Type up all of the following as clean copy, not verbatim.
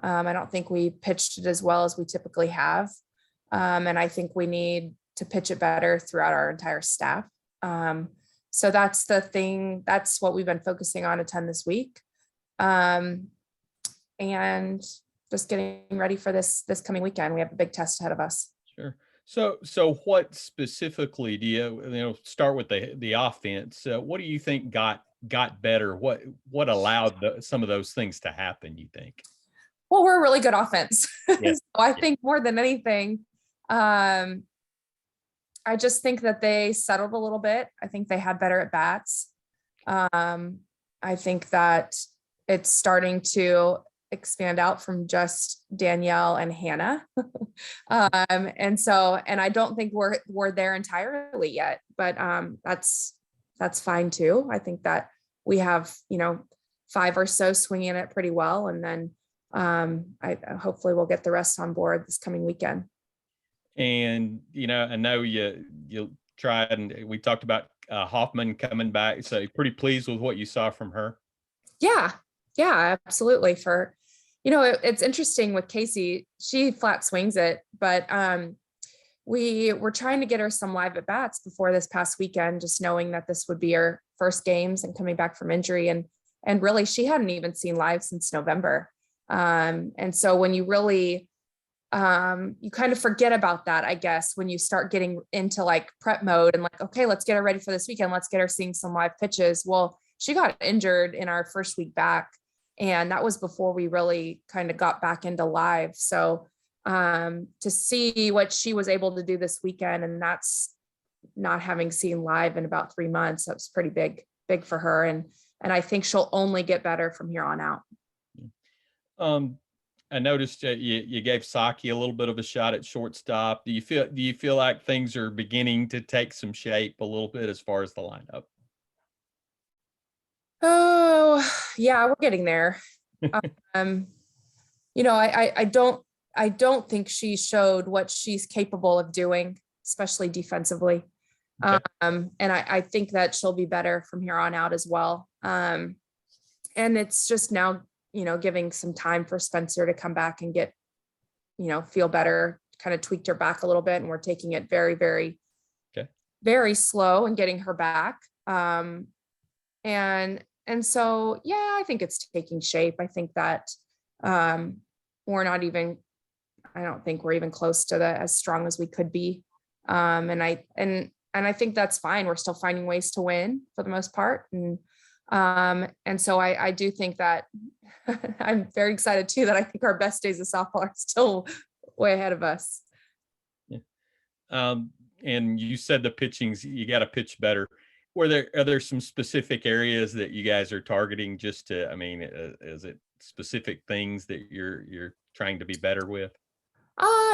I don't think we pitched it as well as we typically have. And I think we need to pitch it better throughout our entire staff. So that's the thing. That's what we've been focusing on a ton this week. And just getting ready for this coming weekend. We have a big test ahead of us. Sure. So what specifically do you start with the offense? What do you think got better? What allowed some of those things to happen, you think? Well, we're a really good offense. Yes. So I think more than anything, I just think that they settled a little bit. I think they had better at bats. I think that it's starting to expand out from just Danielle and Hannah. And I don't think we're there entirely yet, but that's fine too. I think that we have, 5 or so swinging it pretty well. And then I hopefully we'll get the rest on board this coming weekend. And, I know you tried, and we talked about Hoffman coming back. So pretty pleased with what you saw from her. Yeah, absolutely. It's interesting with Casey, she flat swings it, but we were trying to get her some live at bats before this past weekend, just knowing that this would be her first games and coming back from injury. And really, she hadn't even seen live since November. And so when you really, you kind of forget about that, I guess, when you start getting into like prep mode and like, okay, let's get her ready for this weekend. Let's get her seeing some live pitches. Well, she got injured in our first week back, and that was before we really kind of got back into live. So to see what she was able to do this weekend, and that's not having seen live in about 3 months, that was pretty big for her. And I think she'll only get better from here on out. I noticed you gave Saki a little bit of a shot at shortstop. Do you feel like things are beginning to take some shape a little bit as far as the lineup? Oh yeah, we're getting there. I don't think she showed what she's capable of doing, especially defensively. Okay. And I think that she'll be better from here on out as well. And it's just now, giving some time for Spencer to come back and get, feel better, kind of tweaked her back a little bit. And we're taking it very, very, very slow and getting her back. And so, yeah, I think it's taking shape. I think that we're not even, I don't think we're even close to as strong as we could be. And I think that's fine. We're still finding ways to win for the most part. And so I do think that I'm very excited too, that I think our best days of softball are still way ahead of us. Yeah. And you said the pitching's, you got to pitch better. Are there some specific areas that you guys are targeting just to, is it specific things that you're trying to be better with?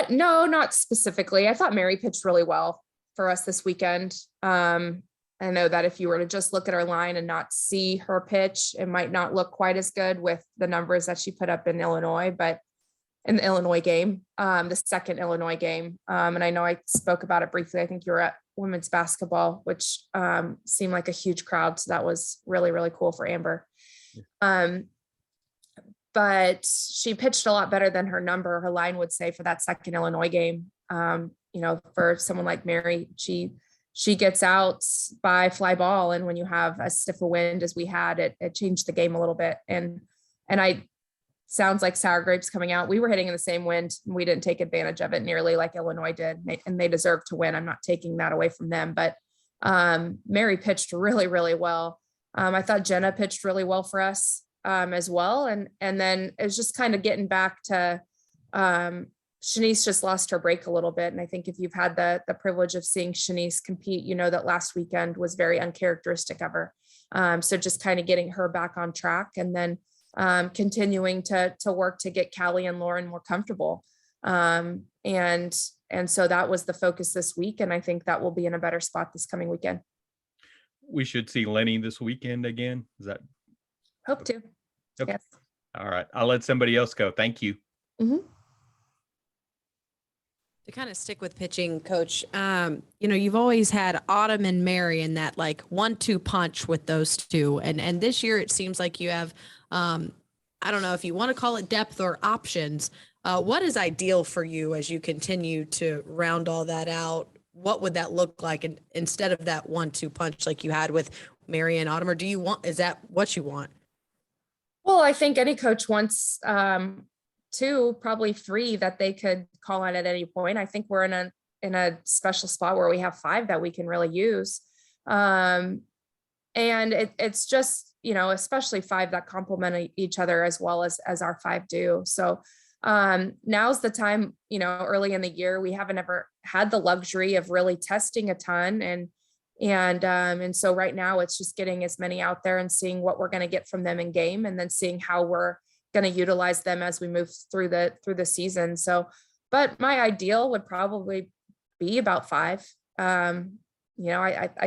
No, not specifically. I thought Mary pitched really well for us this weekend. I know that if you were to just look at her line and not see her pitch, it might not look quite as good with the numbers that she put up in Illinois, but in the Illinois game, the second Illinois game. And I know I spoke about it briefly. I think you were at women's basketball, which seemed like a huge crowd. So that was really, really cool for Amber. But she pitched a lot better than her line would say for that second Illinois game. For someone like Mary, she gets out by fly ball. And when you have as stiff a wind as we had, it changed the game a little bit. And sounds like sour grapes coming out. We were hitting in the same wind, and we didn't take advantage of it nearly like Illinois did. And they deserve to win. I'm not taking that away from them, but Mary pitched really, really well. I thought Jenna pitched really well for us as well. And then it's just kind of getting back to Shanice just lost her break a little bit. And I think if you've had the privilege of seeing Shanice compete, that last weekend was very uncharacteristic of her. So just kind of getting her back on track, and then continuing to work to get Callie and Lauren more comfortable. And so that was the focus this week. And I think that will be in a better spot this coming weekend. We should see Lenny this weekend again. Is that? Hope to. Okay. Yes. All right. I'll let somebody else go. Thank you. Mm-hmm. To kind of stick with pitching, Coach, you've always had Autumn and Mary in that like 1-2 punch with those two. And this year it seems like you have I don't know if you want to call it depth or options. What is ideal for you as you continue to round all that out? What would that look like instead of that 1-2 punch like you had with Mary and Autumn? Or is that what you want? Well, I think any coach wants two, probably three that they could call on at any point. I think we're in a special spot where we have five that we can really use. And it's just, especially five that complement each other as well as our five do. So now's the time, early in the year, we haven't ever had the luxury of really testing a ton. And so right now it's just getting as many out there and seeing what we're going to get from them in game, and then seeing how we're going to utilize them as we move through the season. So, but my ideal would probably be about five. I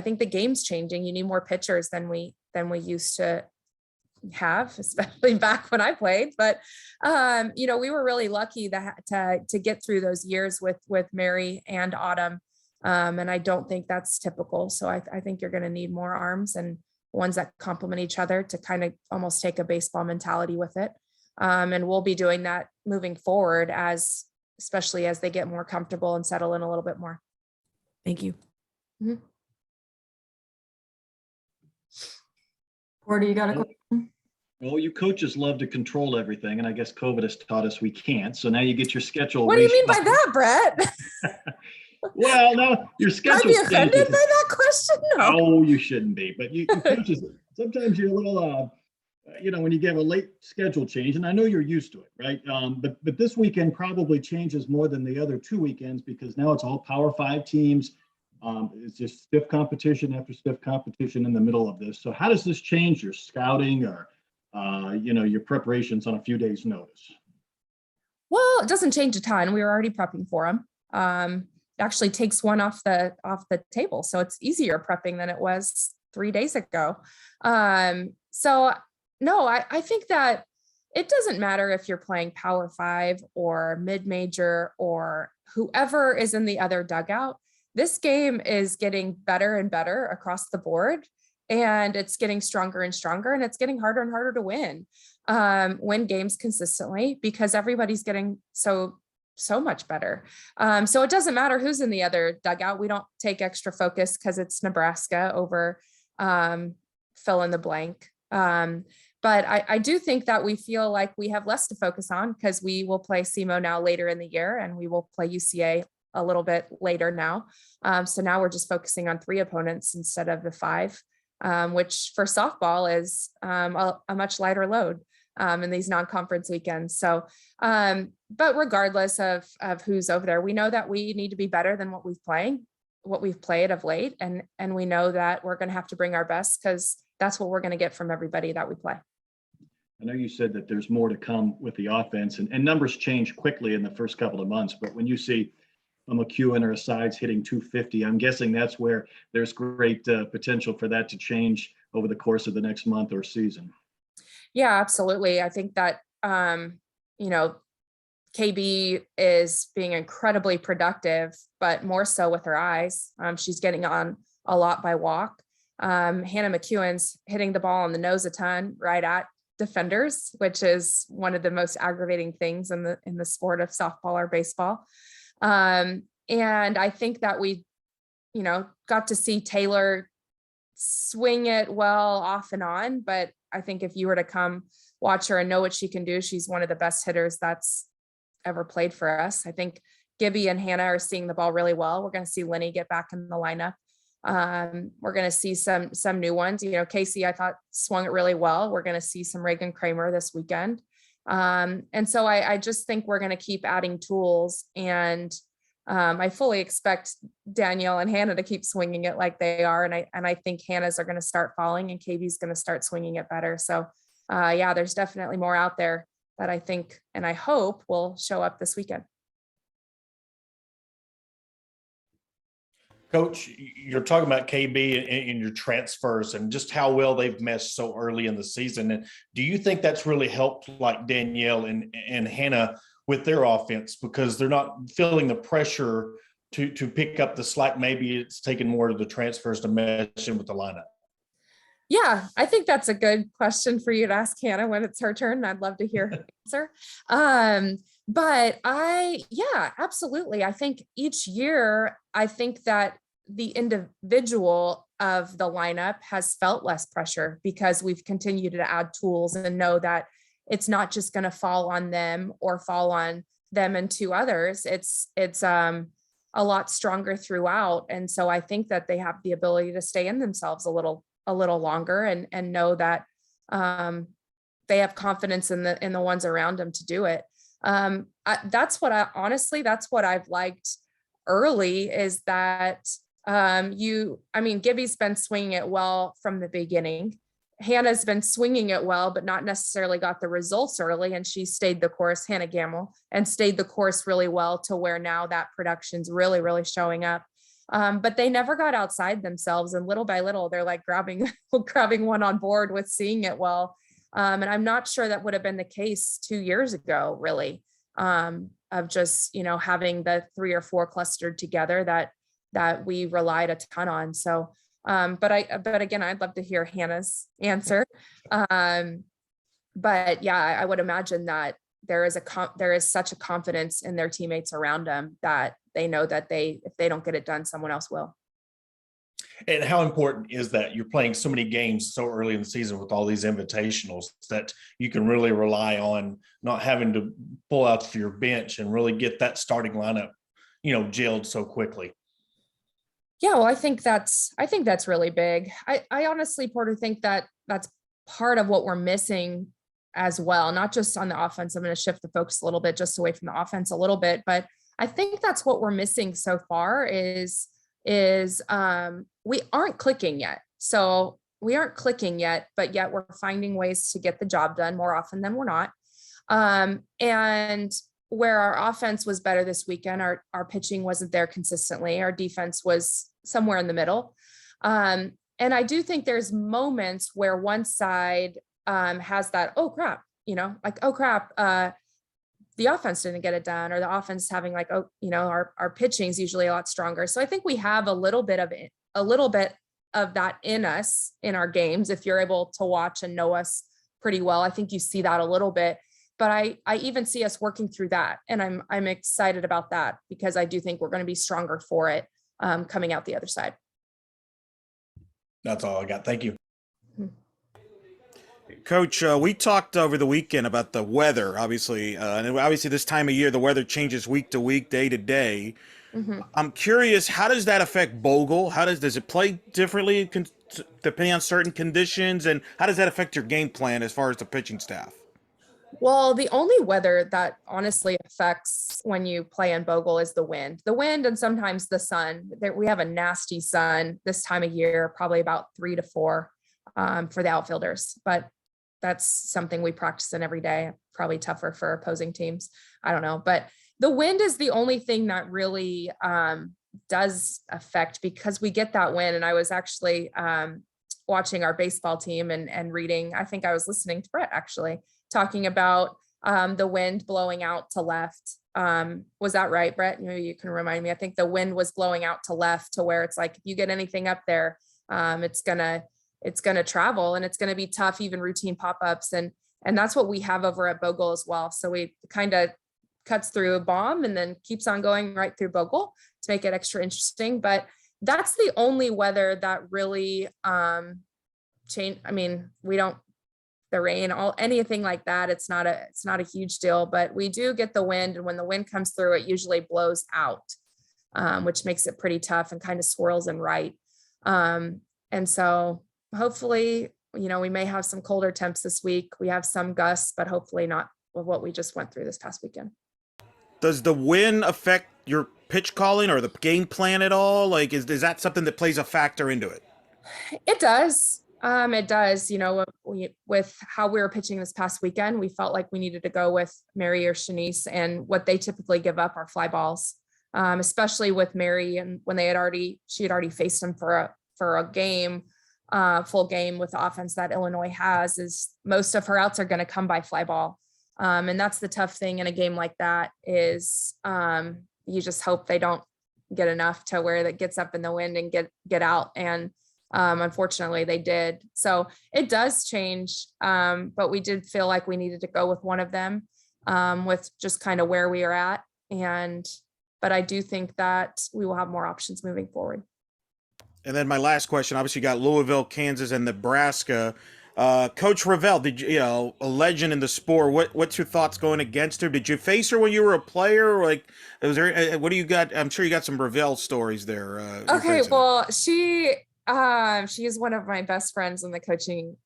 think the game's changing. You need more pitchers than we used to have, especially back when I played. But we were really lucky to get through those years with Mary and Autumn. And I don't think that's typical. So I think you're going to need more arms and ones that complement each other to kind of almost take a baseball mentality with it. And we'll be doing that moving forward, especially as they get more comfortable and settle in a little bit more. Thank you. Mm-hmm. Courtney, you got a question? Well, you coaches love to control everything, and I guess COVID has taught us we can't. So now you get your schedule. What do you mean by that, Brett? Well, no, your schedule. I'd be offended by that question. No. Oh, you shouldn't be. But you coaches, sometimes you're a little, when you get a late schedule change, and I know you're used to it, right? But this weekend probably changes more than the other two weekends, because now it's all Power 5 teams. It's just stiff competition after stiff competition in the middle of this. So how does this change your scouting or, your preparations on a few days' notice? Well, it doesn't change a ton. We were already prepping for them. Actually takes one off the table. So it's easier prepping than it was 3 days ago. So no, I think that it doesn't matter if you're playing Power 5 or mid-major or whoever is in the other dugout. This game is getting better and better across the board, and it's getting stronger and stronger, and it's getting harder and harder to win games consistently, because everybody's getting so much better. So it doesn't matter who's in the other dugout. We don't take extra focus because it's Nebraska over fill in the blank. But I do think that we feel like we have less to focus on, because we will play SEMO now later in the year, and we will play UCA a little bit later now. So now we're just focusing on 3 opponents instead of the 5, which for softball is a much lighter load in these non-conference weekends. So, but regardless of who's over there, we know that we need to be better than what we've played of late. And we know that we're going to have to bring our best, because that's what we're going to get from everybody that we play. I know you said that there's more to come with the offense, and numbers change quickly in the first couple of months, but when you see a McEwen or a Sides hitting 250, I'm guessing that's where there's great potential for that to change over the course of the next month or season. Yeah, absolutely. I think that, KB is being incredibly productive, but more so with her eyes. She's getting on a lot by walk. Hannah McEwen's hitting the ball on the nose a ton right at defenders, which is one of the most aggravating things in the sport of softball or baseball. And I think that we, got to see Taylor swing it well off and on, but I think if you were to come watch her and know what she can do, she's one of the best hitters that's ever played for us. I think Gibby and Hannah are seeing the ball really well. We're going to see Lenny get back in the lineup. We're going to see some new ones. Casey, I thought, swung it really well. We're going to see some Reagan Kramer this weekend. And so I just think we're going to keep adding tools, and I fully expect Danielle and Hannah to keep swinging it like they are. And I think Hannah's are going to start falling, and KB's going to start swinging it better. So there's definitely more out there that I think, and I hope, will show up this weekend. Coach, you're talking about KB and your transfers and just how well they've meshed so early in the season. And do you think that's really helped, like Danielle and Hannah, with their offense, because they're not feeling the pressure to pick up the slack? Maybe it's taken more of the transfers to mesh in with the lineup. Yeah, I think that's a good question for you to ask Hannah when it's her turn. I'd love to hear her answer. But yeah, absolutely. I think each year, I think that the individual of the lineup has felt less pressure because we've continued to add tools and know that it's not just going to fall on them or fall on them and two others. It's a lot stronger throughout. And so I think that they have the ability to stay in themselves a little longer and know that they have confidence in the ones around them to do it. That's what that's what I've liked early, is that Gibby's been swinging it well from the beginning. Hannah's been swinging it well, but not necessarily got the results early. And she stayed the course, Hannah Gamble, and stayed the course really well to where now that production's really, really showing up. But they never got outside themselves. And little by little, they're like grabbing one on board with seeing it well. And I'm not sure that would have been the case 2 years ago, really, of just, having the 3 or 4 clustered together that we relied a ton on. So, but again, I'd love to hear Hannah's answer. But yeah, I would imagine that there is such a confidence in their teammates around them that they know that if they don't get it done, someone else will. And how important is that you're playing so many games so early in the season with all these invitationals that you can really rely on not having to pull out your bench and really get that starting lineup, gelled so quickly? Yeah, well, I think that's really big. I honestly, Porter, think that that's part of what we're missing as well, not just on the offense. I'm going to shift the focus a little bit just away from the offense a little bit, but I think that's what we're missing so far is we aren't clicking yet. So we aren't clicking yet, but yet we're finding ways to get the job done more often than we're not. And where our offense was better this weekend, our pitching wasn't there consistently. Our defense was somewhere in the middle. And I do think there's moments where one side has that, oh crap, the offense didn't get it done, or the offense having like, our pitching is usually a lot stronger. So I think we have a little bit of that in us in our games. If you're able to watch and know us pretty well, I think you see that a little bit. But I even see us working through that, and I'm excited about that because I do think we're going to be stronger for it coming out the other side. That's all I got. Thank you. Coach, we talked over the weekend about the weather, obviously, and obviously this time of year, the weather changes week to week, day to day. Mm-hmm. I'm curious, how does that affect Bogle? Does it play differently depending on certain conditions? And how does that affect your game plan as far as the pitching staff? Well, the only weather that honestly affects when you play in Bogle is the wind and sometimes the sun. We have a nasty sun this time of year, probably about 3 to 4 for the outfielders, but that's something we practice in every day. Probably tougher for opposing teams. I don't know, but the wind is the only thing that really does affect, because we get that wind. And I was actually watching our baseball team and reading. I think I was listening to Brett actually talking about the wind blowing out to left. Was that right, Brett? Maybe you can remind me. I think the wind was blowing out to left, to where it's like, if you get anything up there, it's gonna travel, and it's gonna be tough, even routine pop-ups. And that's what we have over at Bogle as well. So we kind of cuts through a bomb and then keeps on going right through Bogle to make it extra interesting. But that's the only weather that really change. I mean, we don't, the rain, anything like that, it's not a huge deal, but we do get the wind. And when the wind comes through, it usually blows out, which makes it pretty tough and kind of swirls and right. And so hopefully, we may have some colder temps this week. We have some gusts, but hopefully not with what we just went through this past weekend. Does the wind affect your pitch calling or the game plan at all? Like, is that something that plays a factor into it? It does. It does. With how we were pitching this past weekend, we felt like we needed to go with Mary or Shanice, and what they typically give up are fly balls, especially with Mary. And when she had already faced them for a game, full game with the offense that Illinois has, is most of her outs are going to come by fly ball. And that's the tough thing in a game like that, is you just hope they don't get enough to where that gets up in the wind and get out. And Unfortunately, they did. So it does change. But we did feel like we needed to go with one of them, with just kind of where we are at. But I do think that we will have more options moving forward. And then my last question, obviously you got Louisville, Kansas, and Nebraska. Coach Ravel, a legend in the sport. What's your thoughts going against her? Did you face her when you were a player? Like, was there? What do you got? I'm sure you got some Ravel stories there. Okay, well, she is one of my best friends in the coaching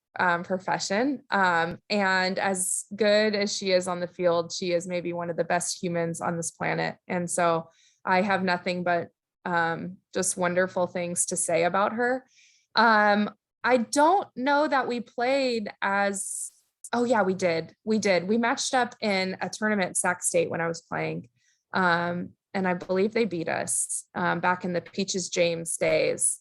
profession. And as good as she is on the field, she is maybe one of the best humans on this planet. And so I have nothing but just wonderful things to say about her. I don't know that we played as, oh yeah, we did. We matched up in a tournament at Sac State when I was playing. And I believe they beat us back in the Peaches James days.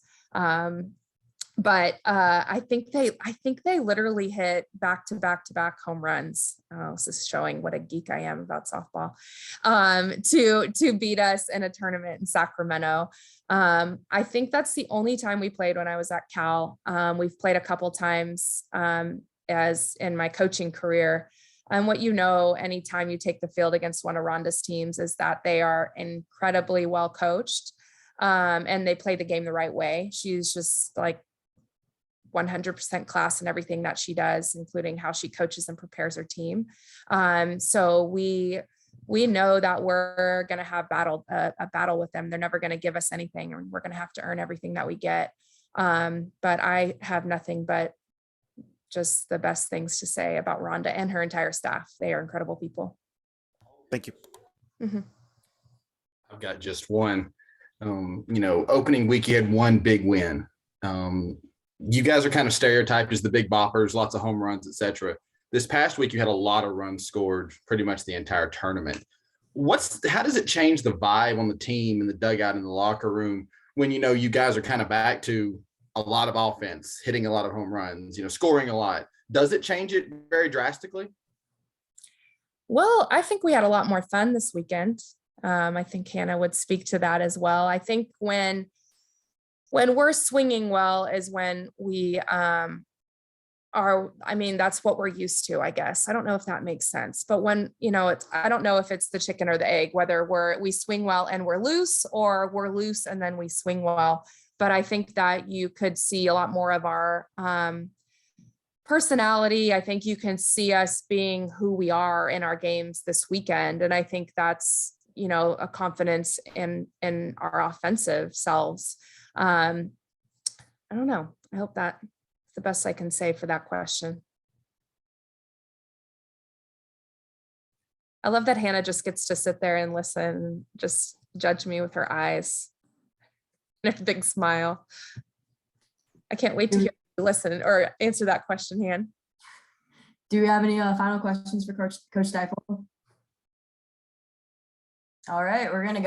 But I think they literally hit back to back home runs. Oh, this is showing what a geek I am about softball. To beat us in a tournament in Sacramento. I think that's the only time we played when I was at Cal. We've played a couple times as in my coaching career. And what anytime you take the field against one of Rhonda's teams is that they are incredibly well coached, and they play the game the right way. She's just like 100% class in everything that she does, including how she coaches and prepares her team. So we know that we're going to have a battle with them. They're never going to give us anything, and we're going to have to earn everything that we get. But I have nothing but just the best things to say about Rhonda and her entire staff. They are incredible people. Thank you. Mm-hmm. I've got just one. Opening week, you had one big win. You guys are kind of stereotyped as the big boppers, lots of home runs, etc. This past week, you had a lot of runs scored pretty much the entire tournament. How does it change the vibe on the team, in the dugout, in the locker room when, you guys are kind of back to a lot of offense, hitting a lot of home runs, scoring a lot? Does it change it very drastically? Well, I think we had a lot more fun this weekend. I think Hannah would speak to that as well. I think when we're swinging well is when we that's what we're used to, I guess. I don't know if that makes sense, but when, I don't know if it's the chicken or the egg, whether we swing well and we're loose, or we're loose and then we swing well. But I think that you could see a lot more of our personality. I think you can see us being who we are in our games this weekend. And I think that's, a confidence in our offensive selves. I don't know. I hope that's the best I can say for that question. I love that Hannah just gets to sit there and listen, just judge me with her eyes and a big smile. I can't wait to hear you listen or answer that question, Han. Do we have any final questions for Coach Deifel? All right, we're going to go.